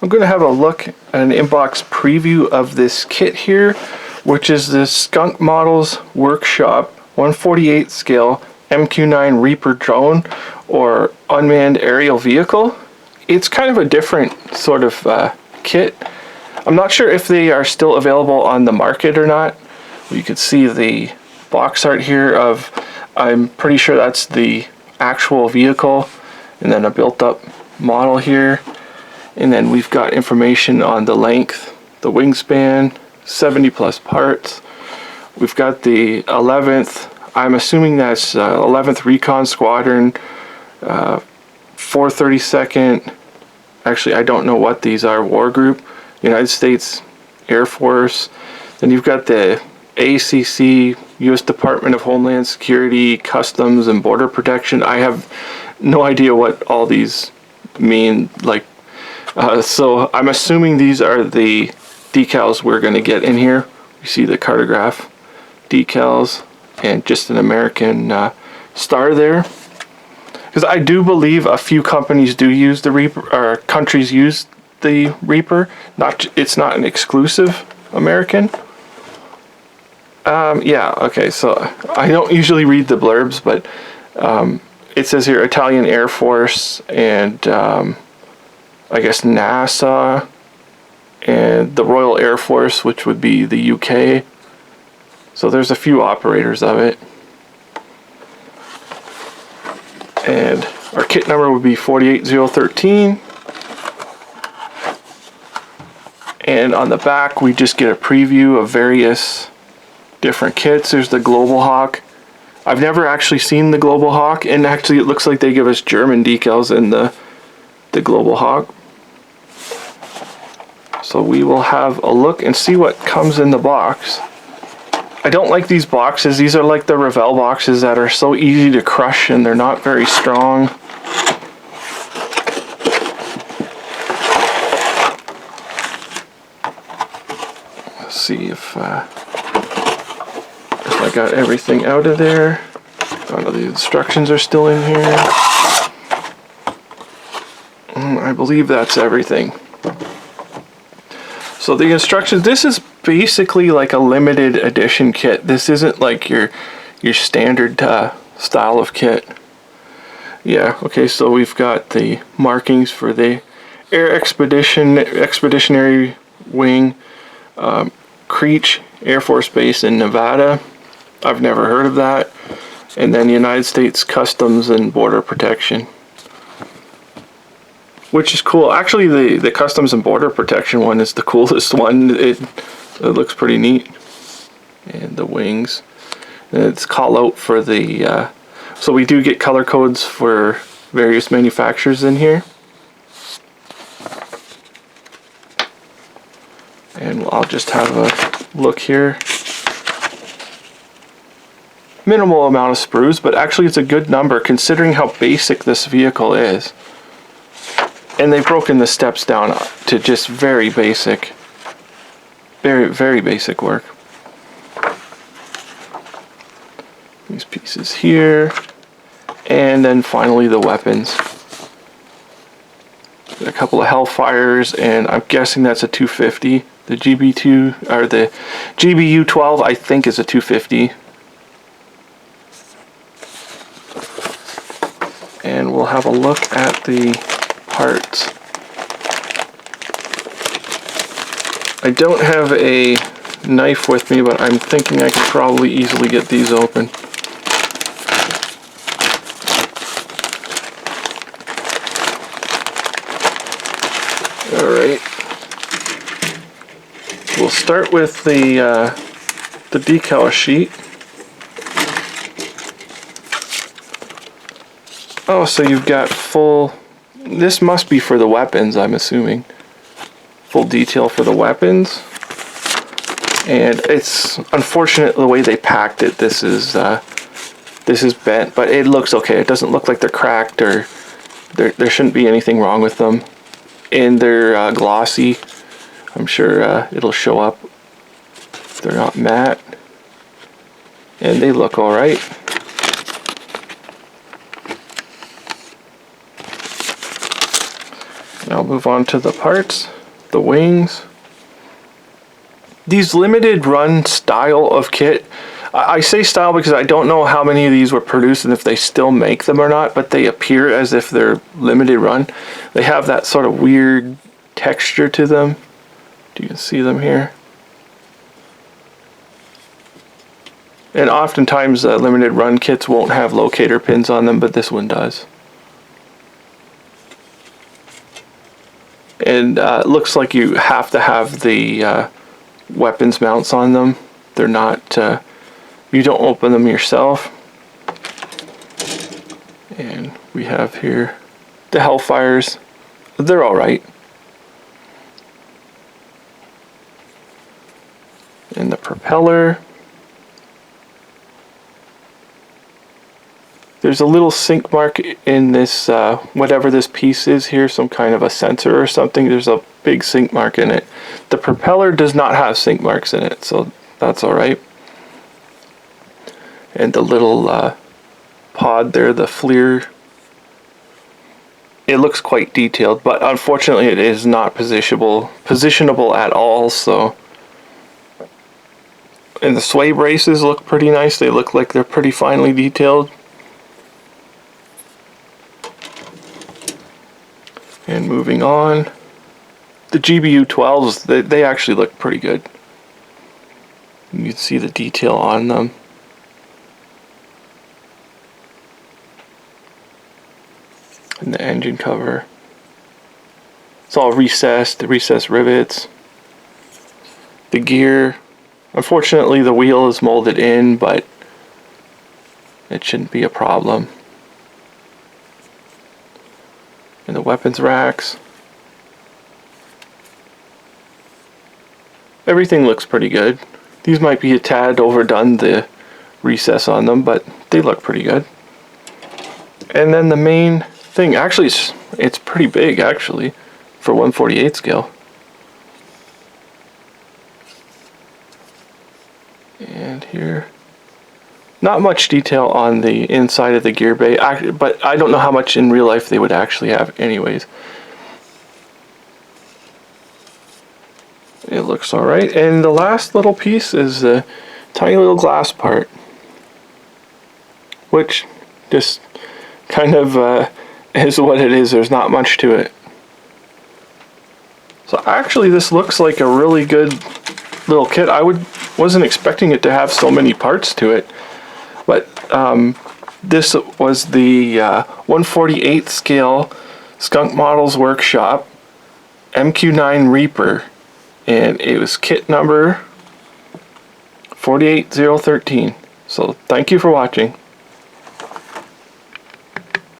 I'm going to have a look at an inbox preview of this kit here, which is the Skunkmodels Workshop 1/48 scale MQ-9 Reaper drone or unmanned aerial vehicle. It's kind of a different sort of kit. I'm not sure if they are still available on the market or not. You can see the box art here of, I'm pretty sure that's the actual vehicle, and then a built up model here. And then we've got information on the length, the wingspan, 70 plus parts. We've got the 11th, I'm assuming that's 11th Recon Squadron, 432nd, actually I don't know what these are, War Group, United States Air Force. Then you've got the ACC, U.S. Department of Homeland Security, Customs and Border Protection. I have no idea what all these mean, like, so I'm assuming these are the decals we're going to get in here. You see the cartograph decals and just an American star there. Because I do believe a few companies do use the Reaper, or countries use the Reaper. It's not an exclusive American. Yeah, okay, so I don't usually read the blurbs, but it says here Italian Air Force and I guess NASA and the Royal Air Force, which would be the UK. So there's a few operators of it. And our kit number would be 48013. And on the back we just get a preview of various different kits. There's the Global Hawk. I've never actually seen the Global Hawk, and actually it looks like they give us German decals in the Global Hawk. So we will have a look and see what comes in the box. I don't like these boxes. These are like the Revell boxes that are so easy to crush and they're not very strong. Let's see if I got everything out of there. Oh, the instructions are still in here. I believe that's everything. So the instructions, this is basically like a limited edition kit. This isn't like your standard style of kit. Yeah, okay, so we've got the markings for the Expeditionary Wing, Creech Air Force Base in Nevada. I've never heard of that. And then United States Customs and Border Protection, which is cool. Actually, the Customs and Border Protection one is the coolest one. It looks pretty neat. And the wings. And it's call out for the... so we do get color codes for various manufacturers in here. And I'll just have a look here. Minimal amount of sprues, but actually it's a good number considering how basic this vehicle is. And they've broken the steps down to just very basic. Very, very basic work. These pieces here. And then finally the weapons. A couple of Hellfires, and I'm guessing that's a 250. The GB2, or the GBU-12 I think is a 250. And we'll have a look at the parts. I don't have a knife with me, but I'm thinking I could probably easily get these open. Alright. We'll start with the decal sheet. Oh, so you've got full... This must be for the weapons, I'm assuming. Full detail for the weapons. And it's unfortunate the way they packed it. This is bent, but it looks okay. It doesn't look like they're cracked, or there shouldn't be anything wrong with them. And they're glossy. I'm sure it'll show up. They're not matte. And they look alright. I'll move on to the parts, the wings. These limited run style of kit, I say style because I don't know how many of these were produced and if they still make them or not, but they appear as if they're limited run. They have that sort of weird texture to them. You can see them here. And oftentimes limited run kits won't have locator pins on them, but this one does. And it looks like you have to have the weapons mounts on them. They're not, you don't open them yourself. And we have here the Hellfires. They're alright. And the propeller. There's a little sink mark in this, whatever this piece is here, some kind of a sensor or something. There's a big sink mark in it. The propeller does not have sink marks in it, so that's alright. And the little pod there, the FLIR, it looks quite detailed, but unfortunately it is not positionable at all, so. And the sway braces look pretty nice. They look like they're pretty finely detailed. And moving on, the GBU-12s, they actually look pretty good. You can see the detail on them. And the engine cover. It's all recessed, the recessed rivets. The gear, unfortunately the wheel is molded in, but it shouldn't be a problem. And the weapons racks. Everything looks pretty good. These might be a tad overdone, the recess on them, but they look pretty good. And then the main thing, actually it's pretty big actually for 1/48 scale. And here, not much detail on the inside of the gear bay, but I don't know how much in real life they would actually have anyways. It looks alright. And the last little piece is a tiny little glass part, which just kind of is what it is. There's not much to it. So actually this looks like a really good little kit. Wasn't expecting it to have so many parts to it. But this was the 1/48 scale Skunkmodels Workshop MQ-9 Reaper, and it was kit number 48013. So thank you for watching.